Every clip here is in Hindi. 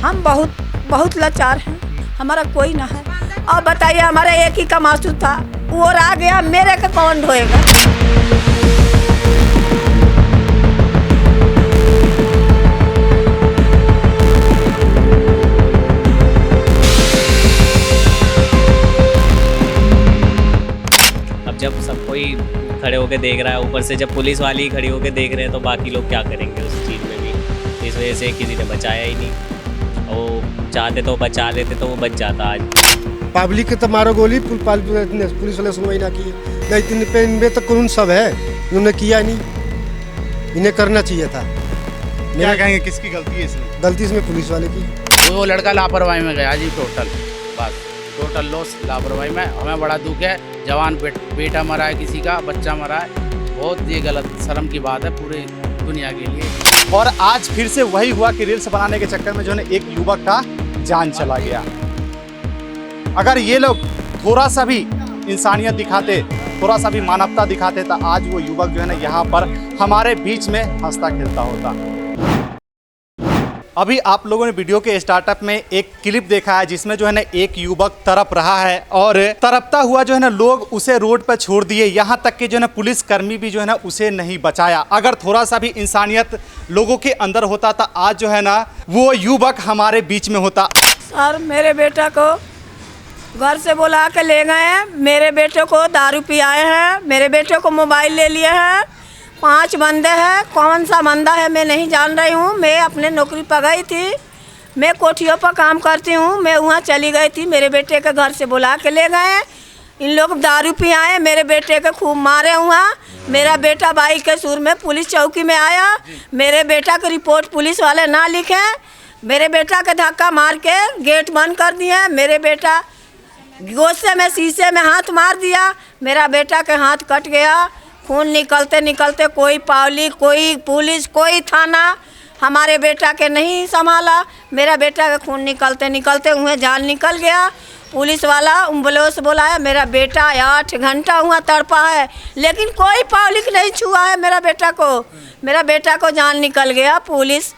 हम बहुत बहुत लाचार हैं, हमारा कोई ना है। और बताइए, हमारा एक ही का मासूम था, वो आ गया, मेरे का कौन ढोएगा? अब जब सब कोई खड़े होकर देख रहा है, ऊपर से जब पुलिस वाले ही खड़ी होकर देख रहे हैं, तो बाकी लोग क्या करेंगे उस चीज़ में भी। इस वजह से किसी ने बचाया ही नहीं। वो चाहते तो बचा लेते तो वो बच जाता आज। पब्लिक के तो मारो गोली, पुलिस वाले सुनवाई ना की। नहीं तो इनमें तो कानून सब है, उन्होंने किया नहीं, इन्हें करना चाहिए था। क्या कहेंगे, किसकी गलती है इसमें? गलती इसमें पुलिस वाले की। वो लड़का लापरवाही में गया जी, टोटल लॉस लापरवाही में। हमें बड़ा दुख है, जवान बेटा मरा है, किसी का बच्चा मरा है। बहुत ये गलत शर्म की बात है पूरी दुनिया के लिए। और आज फिर से वही हुआ कि रील्स बनाने के चक्कर में जो है एक युवक का जान चला गया। अगर ये लोग थोड़ा सा भी इंसानियत दिखाते, थोड़ा सा भी मानवता दिखाते, तो आज वो युवक जो है ना यहाँ पर हमारे बीच में हंसता खेलता होता। अभी आप लोगों ने वीडियो के स्टार्टअप में एक क्लिप देखा है जिसमें जो है ना एक युवक तड़प रहा है और तड़पता हुआ जो है ना लोग उसे रोड पर छोड़ दिए। यहाँ तक कि जो है ना पुलिस कर्मी भी जो है ना उसे नहीं बचाया। अगर थोड़ा सा भी इंसानियत लोगों के अंदर होता तो आज जो है ना वो युवक हमारे बीच में होता। सर, मेरे बेटा को घर से बुला के ले गए हैं, मेरे बेटे को दारू पियाए हैं, मेरे बेटे को मोबाइल ले लिए हैं। 5 बंदे हैं, कौन सा बंदा है मैं नहीं जान रही हूँ। मैं अपने नौकरी पर गई थी, मैं कोठियों पर काम करती हूँ, मैं वहाँ चली गई थी, मेरे बेटे के घर से बुला के ले गए। इन लोग दारू पियाए, मेरे बेटे के खूब मारे वहाँ। मेरा बेटा बाइक के सुर में पुलिस चौकी में आया। मेरे बेटा की रिपोर्ट पुलिस वाले ना लिखे, मेरे बेटा के धक्का मार के गेट बंद कर दिए। मेरे बेटा गुस्से में शीशे में हाथ मार दिया, मेरा बेटा के हाथ कट गया। खून निकलते निकलते कोई पब्लिक, कोई पुलिस, कोई थाना हमारे बेटा के नहीं संभाला। मेरा बेटा का खून निकलते निकलते उन्हें जान निकल गया। पुलिस वाला एम्बुलेंस बुलाया, मेरा बेटा 8 घंटा हुआ तड़पा है, लेकिन कोई पब्लिक नहीं छुआ है मेरा बेटा को। मेरा बेटा को जान निकल गया। पुलिस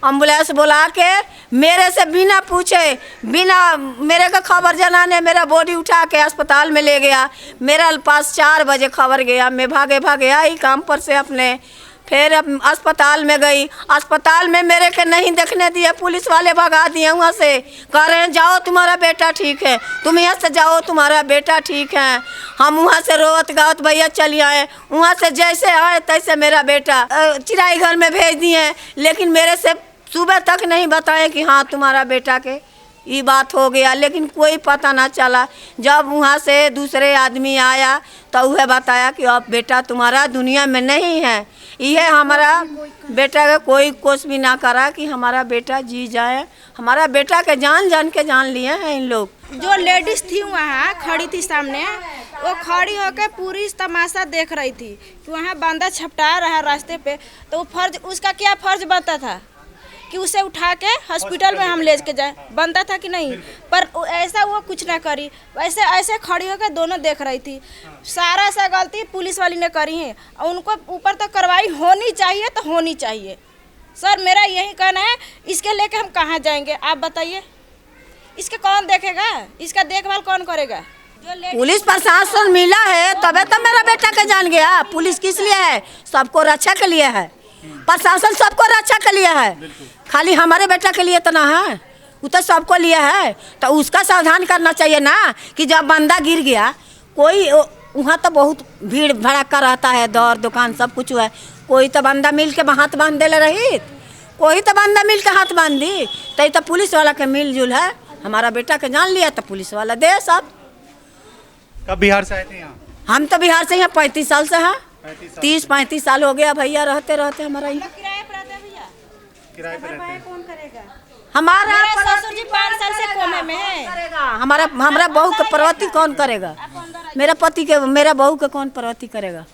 एम्बुलेंस बुला के मेरे से बिना पूछे, बिना मेरे का खबर जनाने मेरा बॉडी उठा के अस्पताल में ले गया। मेरा पास 4 बजे खबर गया, मैं भागे आई काम पर से अपने। फिर अस्पताल में गई, अस्पताल में मेरे के नहीं देखने दिए, पुलिस वाले भगा दिए वहाँ से। कह रहे हैं जाओ तुम्हारा बेटा ठीक है, तुम यहाँ से जाओ तुम्हारा बेटा ठीक है। हम वहाँ से रोवत गावत भैया चली आए, वहाँ से जैसे आए तैसे मेरा बेटा चिराई घर में भेज दिए। लेकिन मेरे से सुबह तक नहीं बताए कि हाँ तुम्हारा बेटा के ये बात हो गया, लेकिन कोई पता ना चला। जब वहाँ से दूसरे आदमी आया तो वह बताया कि अब बेटा तुम्हारा दुनिया में नहीं है। यह हमारा बेटा का कोई कोशिश भी ना करा कि हमारा बेटा जी जाए। हमारा बेटा के जान के जान लिए हैं इन लोग। जो लेडीज थी वहाँ खड़ी थी सामने, वो खड़ी होकर पूरी तमाशा देख रही थी कि वहाँ बंदा छपटा रहा है रास्ते पे। तो वो फर्ज, उसका क्या फर्ज बनता था कि उसे उठा के हॉस्पिटल में हम ले के जाए, बनता था कि नहीं। पर ऐसा वो कुछ ना करी, वैसे ऐसे खड़ी होकर दोनों देख रही थी। सारा सा गलती पुलिस वाली ने करी है और उनको ऊपर तो कार्रवाई होनी चाहिए तो होनी चाहिए। सर मेरा यही कहना है, इसके लेके हम कहाँ जाएंगे आप बताइए? इसके कौन देखेगा, इसका देखभाल कौन करेगा? पुलिस प्रशासन मिला है तबे तो मेरा बेटा का जान गया। पुलिस किस लिए है? सबको रक्षा के लिए है। प्रशासन सबको रक्षा के लिए है, खाली हमारे बेटा के लिए तो ना है, वो तो सबको लिए है। तो उसका सावधान करना चाहिए ना कि जब बंदा गिर गया, कोई वहाँ तो बहुत भीड़ भड़का रहता है, दौर दुकान सब कुछ है। कोई तो बंदा मिल के हाथ बांध दे रही, कोई तो बंदा मिल के हाथ बांध दी। तो पुलिस वाला के मिलजुल है, हमारा बेटा के जान लिया तो पुलिस वाला दे सब। कब बिहार से आए थे यहाँ? हम तो बिहार से यहाँ 35 साल से हैं, 30-35 साल हो गया भैया रहते हमारा यहाँ। किराए पर रहते हैं भैया? किराए पर रहते हैं। कौन करेगा? हमारा ससुर जी 5 साल से कोमे में है। हमारा बहू के प्रवृत्ति कौन करेगा? मेरा बहू के कौन प्रवृत्ति करेगा?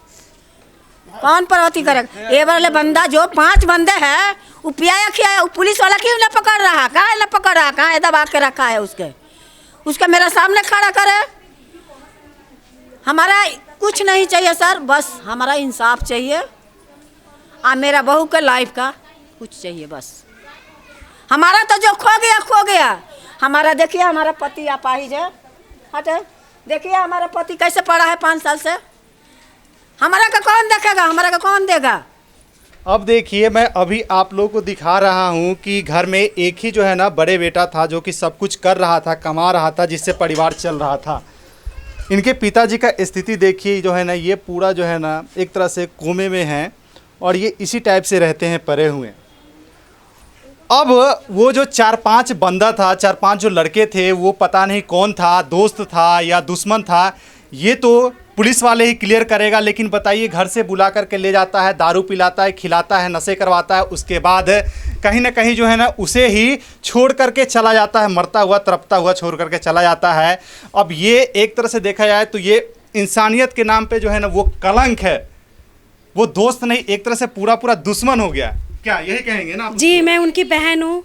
कौन प्रवृत्ति करेगा? ये वाले बंदा जो 5 बंदे हैं वो पियाया खियाया, पुलिस वाला क्यों ना पकड़ रहा? कहाँ ना पकड़ रहा? कहाँ दबा के रखा है उसके मेरे सामने खड़ा करे। हमारा कुछ नहीं चाहिए सर, बस हमारा इंसाफ चाहिए। मेरा बहू के लाइफ का कुछ चाहिए बस। हमारा तो जो खो गया। हमारा देखिए, हमारा पति अपाहिज है, हटे देखिए हमारा पति कैसे पड़ा है 5 साल से। हमारा का कौन देखेगा, हमारा का कौन देगा। अब देखिए, मैं अभी आप लोगों को दिखा रहा हूं कि घर में एक ही जो है ना बड़े बेटा था जो कि सब कुछ कर रहा था, कमा रहा था, जिससे परिवार चल रहा था। इनके पिताजी का स्थिति देखिए जो है ना, ये पूरा जो है ना एक तरह से कोमे में है और ये इसी टाइप से रहते हैं पड़े हुए। अब वो जो 4-5 बंदा था, 4-5 जो लड़के थे, वो पता नहीं कौन था, दोस्त था या दुश्मन था, ये तो पुलिस वाले ही क्लियर करेगा। लेकिन बताइए, घर से बुला करके ले जाता है, दारू पिलाता है, खिलाता है, नशे करवाता है, उसके बाद कहीं ना कहीं जो है ना उसे ही छोड़ करके चला जाता है, मरता हुआ तड़पता हुआ छोड़ करके चला जाता है। अब ये एक तरह से देखा जाए तो ये इंसानियत के नाम पे जो है ना वो कलंक है, वो दोस्त नहीं, एक तरह से पूरा पूरा दुश्मन हो गया। क्या यही कहेंगे ना आप? जी, मैं उनकी बहन हूँ।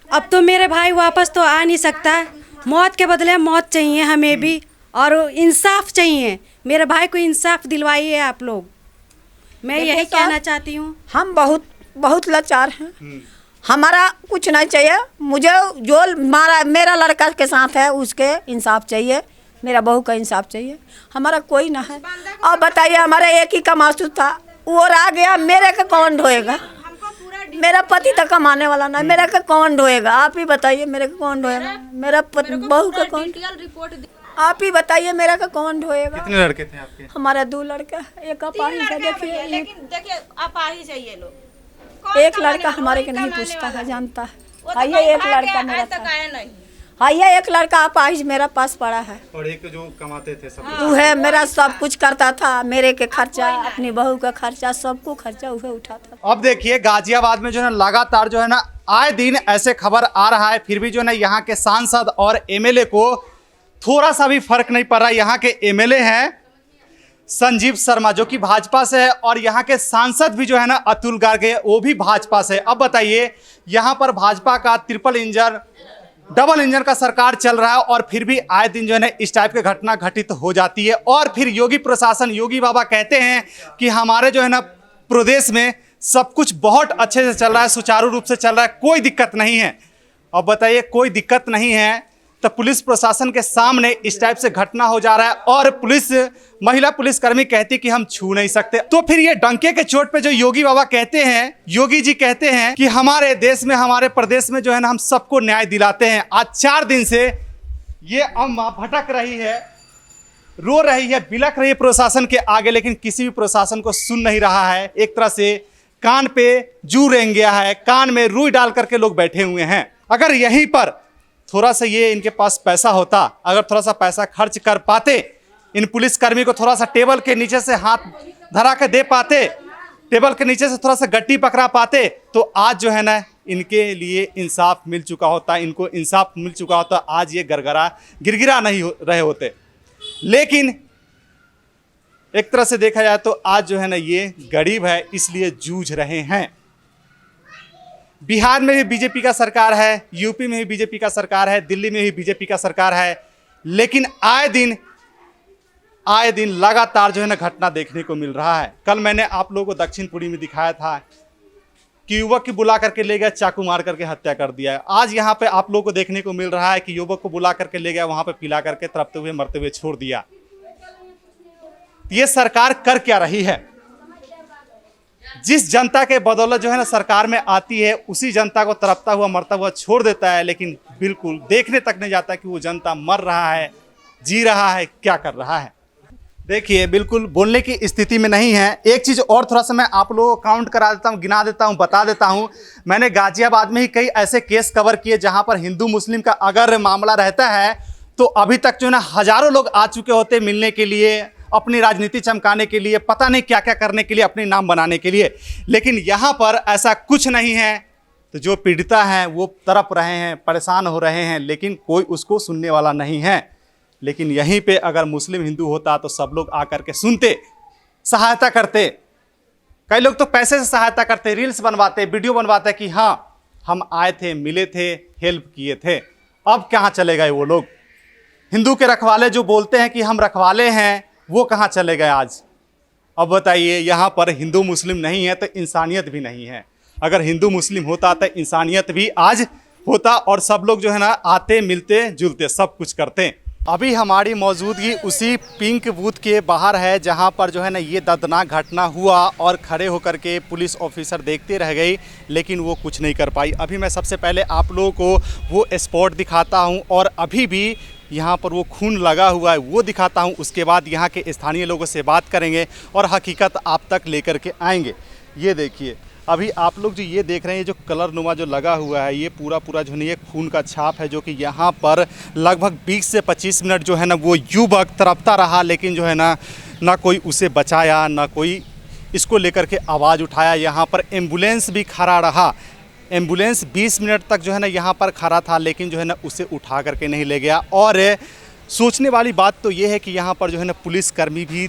अब तो मेरे भाई वापस तो आ नहीं सकता, मौत के बदले मौत चाहिए हमें भी, और इंसाफ चाहिए। मेरे भाई को इंसाफ दिलवाइए आप लोग, मैं यही कहना चाहती हूँ। हम बहुत बहुत लाचार हैं, हमारा कुछ नहीं चाहिए। मुझे जो मेरा लड़का के साथ है उसके इंसाफ चाहिए, मेरा बहू का इंसाफ चाहिए, हमारा कोई ना है। अब बताइए, हमारा एक ही कमासू था, वो रह गया, मेरे का कौन ढोएगा। मेरा पति तक कमाने वाला ना, मेरा का कौन ढोएगा। आप ही बताइए, मेरे का कौन ढोएगा, मेरा बहू का कौन। आप ही बताइए, मेरा का कौन ढोएगा। कितने लड़के थे आपके? हमारा 2 लड़का, एक अपाहिज है। देखिए, लेकिन देखिए अपाहिज है ये लोग। एक लड़का हमारे के नहीं पूछता है, जानता है। आइए, एक लड़का मेरा था, नहीं। आइए एक लड़का अपाहिज मेरा पास पड़ा है, और एक जो कमाते थे सब वो है, मेरा सब कुछ करता था, मेरे के खर्चा, अपनी बहू का खर्चा, सबको खर्चा वह उठाता। अब देखिए, गाजियाबाद में जो है ना लगातार जो है ना आए दिन ऐसे खबर आ रहा है, फिर भी जो है ना यहाँ के सांसद और एमएलए को थोड़ा सा भी फर्क नहीं पड़ रहा। यहाँ के एमएलए हैं संजीव शर्मा जो कि भाजपा से है, और यहाँ के सांसद भी जो है ना अतुल गार्गे, वो भी भाजपा से। अब बताइए, यहाँ पर भाजपा का ट्रिपल इंजन, डबल इंजन का सरकार चल रहा है, और फिर भी आए दिन जो है ना इस टाइप की घटना घटित हो जाती है। और फिर योगी प्रशासन, योगी बाबा कहते हैं कि हमारे जो है ना प्रदेश में सब कुछ बहुत अच्छे से चल रहा है, सुचारू रूप से चल रहा है, कोई दिक्कत नहीं है। अब बताइए, कोई दिक्कत नहीं है तो पुलिस प्रशासन के सामने इस टाइप से घटना हो जा रहा है, और महिला पुलिसकर्मी कहती कि हम छू नहीं सकते। तो फिर ये डंके के चोट पे जो योगी बाबा कहते हैं, योगी जी कहते हैं कि हमारे देश में, हमारे प्रदेश में जो है ना हम सबको न्याय दिलाते हैं। आज 4 दिन से ये अम्मा भटक रही है, रो रही है, बिलख रही है प्रशासन के आगे, लेकिन किसी भी प्रशासन को सुन नहीं रहा है। एक तरह से कान पे जू रेंग गया है, कान में रुई डाल करके लोग बैठे हुए हैं। अगर यहीं पर थोड़ा सा ये इनके पास पैसा होता, अगर थोड़ा सा पैसा खर्च कर पाते, इन पुलिसकर्मी को थोड़ा सा टेबल के नीचे से हाथ धरा के दे पाते, टेबल के नीचे से थोड़ा सा गट्टी पकड़ा पाते, तो आज जो है ना इनके लिए इंसाफ मिल चुका होता, इनको इंसाफ मिल चुका होता, आज ये गिरगिरा नहीं रहे होते। लेकिन एक तरह से देखा जाए तो आज जो है ना ये गरीब है, इसलिए जूझ रहे हैं। बिहार में भी बीजेपी का सरकार है, यूपी में भी बीजेपी का सरकार है, दिल्ली में भी बीजेपी का सरकार है, लेकिन आए दिन लगातार जो है ना घटना देखने को मिल रहा है। कल मैंने आप लोगों को दक्षिणपुरी में दिखाया था कि युवक की बुला करके ले गया, चाकू मार करके हत्या कर दिया है। आज यहाँ पे आप लोगों को देखने को मिल रहा है कि युवक को बुला करके ले गया, वहां पे पिला करके तड़पते हुए मरते हुए छोड़ दिया। ये सरकार कर क्या रही है? जिस जनता के बदौलत जो है ना सरकार में आती है, उसी जनता को तड़पता हुआ मरता हुआ छोड़ देता है, लेकिन बिल्कुल देखने तक नहीं जाता कि वो जनता मर रहा है, जी रहा है, क्या कर रहा है। देखिए, बिल्कुल बोलने की स्थिति में नहीं है। एक चीज़ और थोड़ा सा मैं आप लोगों को काउंट करा देता हूँ, गिना देता हूँ, बता देता हूँ। मैंने गाजियाबाद में ही कई ऐसे केस कवर किए जहाँ पर हिंदू मुस्लिम का अगर मामला रहता है तो अभी तक जो है ना हज़ारों लोग आ चुके होते मिलने के लिए, अपनी राजनीति चमकाने के लिए, पता नहीं क्या क्या करने के लिए, अपने नाम बनाने के लिए। लेकिन यहाँ पर ऐसा कुछ नहीं है। तो जो पीड़िता हैं वो तड़प रहे हैं, परेशान हो रहे हैं, लेकिन कोई उसको सुनने वाला नहीं है। लेकिन यहीं पे अगर मुस्लिम हिंदू होता तो सब लोग आकर के सुनते, सहायता करते। कई लोग तो पैसे से सहायता करते, रील्स बनवाते, वीडियो बनवाते कि हाँ हम आए थे, मिले थे, हेल्प किए थे। अब कहाँ चले गए वो लोग? हिंदू के रखवाले जो बोलते हैं कि हम रखवाले हैं, वो कहाँ चले गए आज? अब बताइए, यहाँ पर हिंदू मुस्लिम नहीं है तो इंसानियत भी नहीं है। अगर हिंदू मुस्लिम होता तो इंसानियत भी आज होता और सब लोग जो है ना आते मिलते जुलते सब कुछ करते। अभी हमारी मौजूदगी उसी पिंक बूथ के बाहर है जहां पर जो है ना ये दर्दनाक घटना हुआ और खड़े होकर के पुलिस ऑफिसर देखते रह गई लेकिन वो कुछ नहीं कर पाई। अभी मैं सबसे पहले आप लोगों को वो स्पॉट दिखाता हूं और अभी भी यहाँ पर वो खून लगा हुआ है वो दिखाता हूं। उसके बाद यहाँ के स्थानीय लोगों से बात करेंगे और हकीकत आप तक लेकर के आएंगे। ये देखिए अभी आप लोग जो ये देख रहे हैं जो कलर नुमा जो लगा हुआ है ये पूरा जो है ये खून का छाप है जो कि यहाँ पर लगभग 20 से 25 मिनट जो है ना वो युवक तड़पता रहा लेकिन जो है ना कोई उसे बचाया ना कोई इसको लेकर के आवाज़ उठाया। यहाँ पर एम्बुलेंस भी खड़ा रहा, एम्बुलेंस 20 मिनट तक जो है ना यहाँ पर खड़ा था लेकिन जो है ना उसे उठा करके नहीं ले गया। और सोचने वाली बात तो ये है कि यहाँ पर जो है ना पुलिसकर्मी भी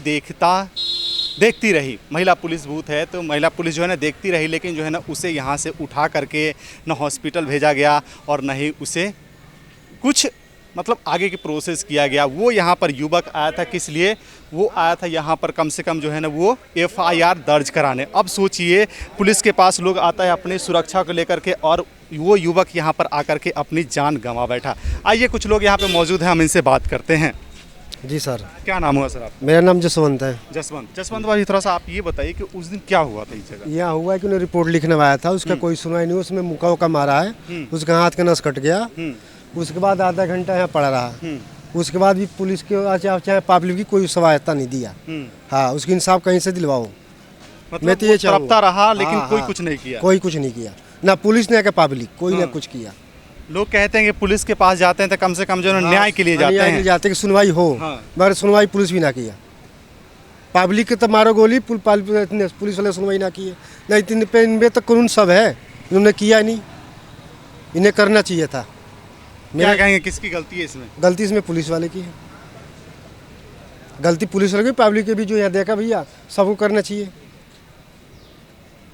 देखती रही, महिला पुलिस बूथ है तो महिला पुलिस जो है ना देखती रही लेकिन जो है ना उसे यहाँ से उठा करके ना हॉस्पिटल भेजा गया और ना ही उसे कुछ मतलब आगे की प्रोसेस किया गया। वो यहाँ पर युवक आया था किस लिए, वो आया था यहाँ पर कम से कम जो है ना वो FIR दर्ज कराने। अब सोचिए पुलिस के पास लोग आता है अपनी सुरक्षा को लेकर के और वो युवक यहाँ पर आकर के अपनी जान गंवा बैठा। आइए कुछ लोग यहाँ पे मौजूद हैं, हम इनसे बात करते हैं। जी सर। क्या नाम हुआ सर आप? मेरा नाम जसवंत है। जसवंत भाई थोड़ा सा आप ये बताइए कि उस दिन क्या हुआ था इस जगह? यहाँ हुआ है कि उन्हें रिपोर्ट लिखने आया था, उसका कोई सुनवाई नहीं, उसमें मुक्का उक्का मारा है, उसका हाथ का नस कट गया। उसके बाद आधा घंटा यहाँ पड़ा रहा, उसके बाद भी पुलिस के चाहे पब्लिक की कोई सहायता नहीं दिया। हाँ उसकी इंसाफ कहीं से दिलवाओ। मतलब मैं तो ये तड़पता रहा लेकिन हाँ, कोई हाँ, कुछ नहीं किया। कोई कुछ नहीं किया, ना पुलिस ने क्या पब्लिक कोई ने कुछ किया। लोग कहते हैं कि पुलिस के पास जाते हैं तो कम से कम जो है न्याय के लिए जाते हैं, कि सुनवाई हो, मगर सुनवाई पुलिस भी ना किया। पब्लिक के तो मारो गोली, पुलिस वाले सुनवाई ना किए। नहीं तो इनमें तो कानून सब है, इन्होंने किया नहीं, इन्हें करना चाहिए था। क्या कहेंगे किसकी गलती है इसमें? गलती इसमें पुलिस वाले की है, गलती पुलिस वाले की, पब्लिक के भी जो यहाँ देखा भैया सबको करना चाहिए।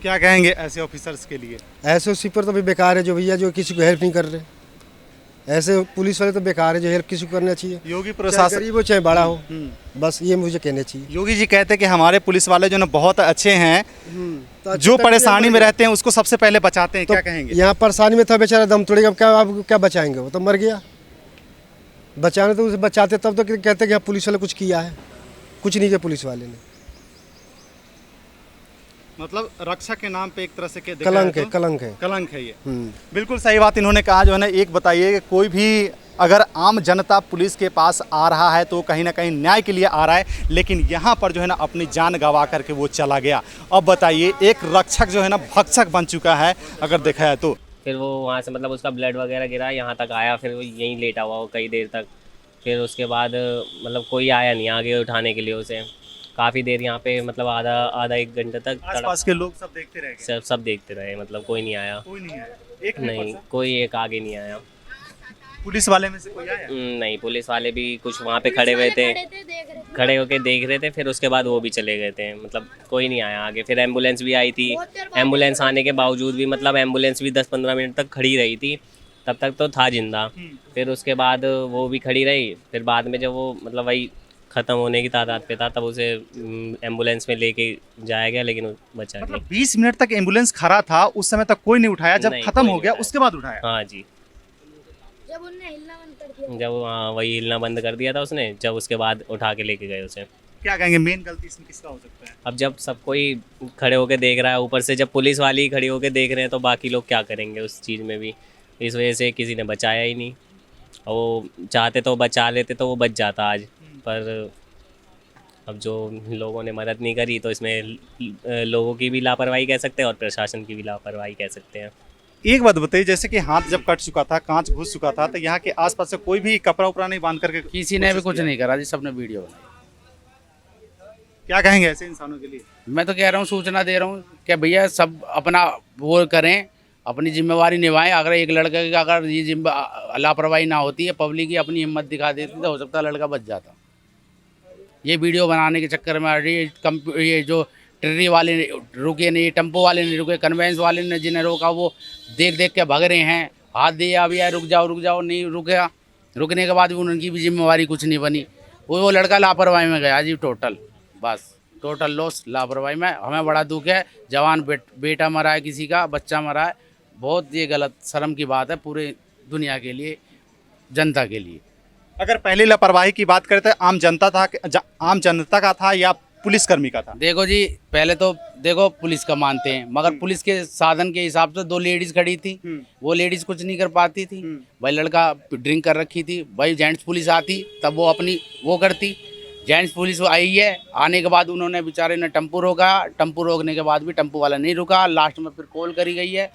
क्या कहेंगे ऐसे ऑफिसर्स के लिए? ऐसे सिपर तो भी बेकार है जो भैया जो किसी को हेल्प नहीं कर रहे। ऐसे पुलिस वाले तो बेकार है जो हेल्प किसी को करना चाहिए। योगी प्रशासन गरीब हो चाहे बड़ा हो, बस ये मुझे कहना चाहिए। योगी जी कहते हैं कि हमारे पुलिस वाले जो ना बहुत अच्छे हैं, तो जो परेशानी में रहते हैं उसको सबसे पहले बचाते हैं। क्या कहेंगे? यहाँ परेशानी में था बेचारा, दम तोड़ेगा, क्या बचाएंगे, वो तो मर गया। बचाने तो उसे बचाते तब तो कहते कि पुलिस वाले कुछ किया है, कुछ नहीं किया पुलिस वाले ने। मतलब रक्षा के नाम पे एक तरह से कलंक है ये। बिल्कुल सही बात इन्होंने कहा। जो है ना एक बताइए कि कोई भी अगर आम जनता पुलिस के पास आ रहा है तो कहीं ना कहीं न्याय के लिए आ रहा है, लेकिन यहाँ पर जो है ना अपनी जान गंवा करके वो चला गया। अब बताइए एक रक्षक जो है ना भक्षक बन चुका है अगर देखा है तो। फिर वो वहाँ से मतलब उसका ब्लड वगैरह गिरा, यहाँ तक आया, फिर वो यहीं लेटा हुआ वो कई देर तक। फिर उसके बाद मतलब कोई आया नहीं आगे उठाने के लिए उसे। काफ़ी देर यहाँ पे मतलब आधा एक घंटे तक आसपास के लोग सब देखते रहे? सब देखते रहे, मतलब कोई नहीं आया। एक नहीं, कोई एक आगे नहीं आया। पुलिस वाले में से कोई आया? नहीं, पुलिस वाले भी कुछ वहाँ पे खड़े हुए थे, खड़े होके देख रहे थे, फिर उसके बाद वो भी चले गए थे, मतलब कोई नहीं आया आगे। फिर एम्बुलेंस भी आई थी, एम्बुलेंस आने के बावजूद भी मतलब एम्बुलेंस भी 10-15 मिनट तक खड़ी रही थी, तब तक तो था जिंदा। फिर उसके बाद वो भी खड़ी रही, फिर बाद में जब वो मतलब वही ख़त्म होने की तादाद पे था तब उसे एम्बुलेंस में लेके जाया गया, लेकिन बचा नहीं। 20 मिनट तक एम्बुलेंस खड़ा था, उस समय तक कोई नहीं उठाया, जब खत्म हो गया उसके बाद उठाया? हाँ जी, जब उन्हें हिलना बंद कर दिया, जब वही हिलना बंद कर दिया था उसने, जब उसके बाद उठा के लेके गए उसे। क्या कहेंगे मेन गलती इसमें किसका हो सकता है? अब जब सब कोई खड़े होके देख रहा है, ऊपर से जब पुलिस वाले ही खड़े होके देख रहे हैं तो बाकी लोग क्या करेंगे उस चीज़ में भी। इस वजह से किसी ने बचाया ही नहीं। वो चाहते तो बचा लेते तो वो बच जाता आज, पर अब जो लोगों ने मदद नहीं करी तो इसमें लोगों की भी लापरवाही कह सकते हैं और प्रशासन की भी लापरवाही कह सकते हैं। एक बात बताइए, जैसे कि हाथ जब कट चुका था, कांच घुस चुका था, तो यहाँ के आसपास से कोई भी कपड़ा उपड़ा नहीं बांध करके? किसी ने भी कुछ नहीं करा जी, सबने वीडियो बनाई। क्या कहेंगे ऐसे इंसानों के लिए? मैं तो कह रहा हूँ, सूचना दे रहा हूँ कि भैया सब अपना वो करें, अपनी जिम्मेवारी निभाएं। अगर एक लड़के की अगर ये लापरवाही ना होती है, पब्लिक ही अपनी हिम्मत दिखा देती तो हो सकता है लड़का बच जाता। ये वीडियो बनाने के चक्कर में ये जो ट्रेरी वाले रुके नहीं, टेम्पो वाले नहीं रुके, कन्वेंस वाले ने जिन्हें रोका वो देख देख के भाग रहे हैं, हाथ दिया अभी यार रुक जाओ, नहीं रुका। रुकने के बाद भी उनकी भी जिम्मेवारी कुछ नहीं बनी। वो लड़का लापरवाही में गया जी, टोटल लॉस लापरवाही में। हमें बड़ा दुख है, जवान बेटा मरा है, किसी का बच्चा मरा है, बहुत ये गलत शर्म की बात है पूरे दुनिया के लिए, जनता के लिए। अगर पहले लापरवाही की बात करें तो आम जनता का था या पुलिसकर्मी का था? देखो जी, पहले तो देखो पुलिस का मानते हैं, मगर पुलिस के साधन के हिसाब से 2 लेडीज खड़ी थी, वो लेडीज कुछ नहीं कर पाती थी। भाई लड़का ड्रिंक कर रखी थी, भाई जेंट्स पुलिस आती तब वो अपनी वो करती। जेंट्स पुलिस आई है, आने के बाद उन्होंने बेचारे ने टेम्पो रोका, टेम्पो रोकने के बाद भी टेम्पो वाला नहीं रुका। लास्ट में फिर कॉल करी गई है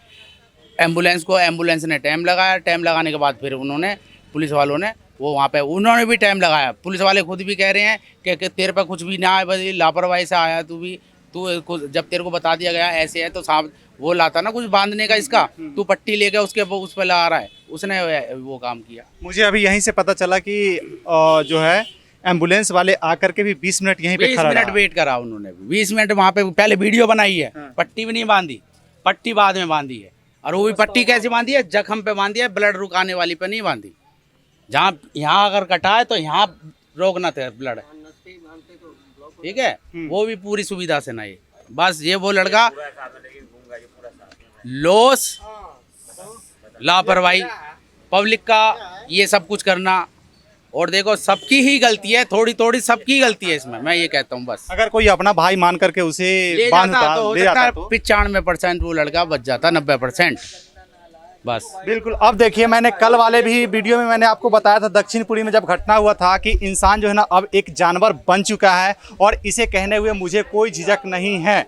एम्बुलेंस को, एम्बुलेंस ने टाइम लगाया, टाइम लगाने के बाद फिर उन्होंने पुलिस वालों ने वो वहाँ पे उन्होंने भी टाइम लगाया। पुलिस वाले खुद भी कह रहे हैं कि तेरे पे कुछ भी ना आए, बस लापरवाही से आया तू भी, तू जब तेरे को बता दिया गया ऐसे है तो साहब वो लाता ना कुछ बांधने का इसका, तू पट्टी लेके उसके उस पर लगा रहा है, उसने वो काम किया। मुझे अभी यहीं से पता चला कि जो है एम्बुलेंस वाले आकर के भी 20 मिनट यहीं पे खड़ा 20 मिनट वेट करा उन्होंने, 20 मिनट वहाँ पे पहले वीडियो बनाई है, पट्टी भी नहीं बांधी, पट्टी बाद में बांधी है। और वो भी पट्टी कैसे बांधी है, जख्म पे बांधी है, ब्लड रुकाने वाली पे नहीं बांधी। जहाँ यहाँ अगर कटा है तो यहाँ रोकना था ब्लड, ठीक है, वो भी पूरी सुविधा से नहीं। बस ये वो लड़का लॉस, लापरवाही, पब्लिक का ये सब कुछ करना, और देखो सबकी ही गलती है, थोड़ी थोड़ी सबकी गलती है इसमें, मैं ये कहता हूँ। बस अगर कोई अपना भाई मान करके उसे ले बांधता जाता तो ले जाता तो 95% वो लड़का बच जाता, 90%। बस बिल्कुल। अब देखिए, मैंने कल वाले भी वीडियो में मैंने आपको बताया था दक्षिणपुरी में जब घटना हुआ था कि इंसान जो है ना अब एक जानवर बन चुका है, और इसे कहने हुए मुझे कोई झिझक नहीं है,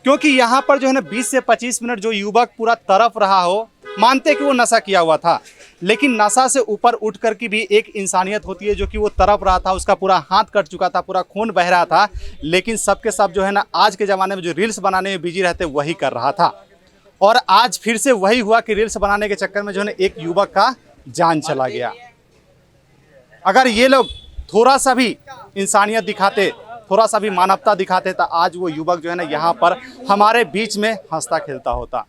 क्योंकि यहाँ पर जो है ना 20 से 25 मिनट जो युवक पूरा तरफ रहा हो, मानते कि वो नशा किया हुआ था, लेकिन नशा से ऊपर उठ कर की भी एक इंसानियत होती है जो कि वो तरफ रहा था, उसका पूरा हाथ कट चुका था, पूरा खून बह रहा था, लेकिन सबके सब जो है ना आज के ज़माने में जो रील्स बनाने में बिजी रहते वही कर रहा था। और आज फिर से वही हुआ कि रील्स बनाने के चक्कर में जो है ना एक युवक का जान चला गया। अगर ये लोग थोड़ा सा भी इंसानियत दिखाते, थोड़ा सा भी मानवता दिखाते, तो आज वो युवक जो है ना यहाँ पर हमारे बीच में हंसता खेलता होता।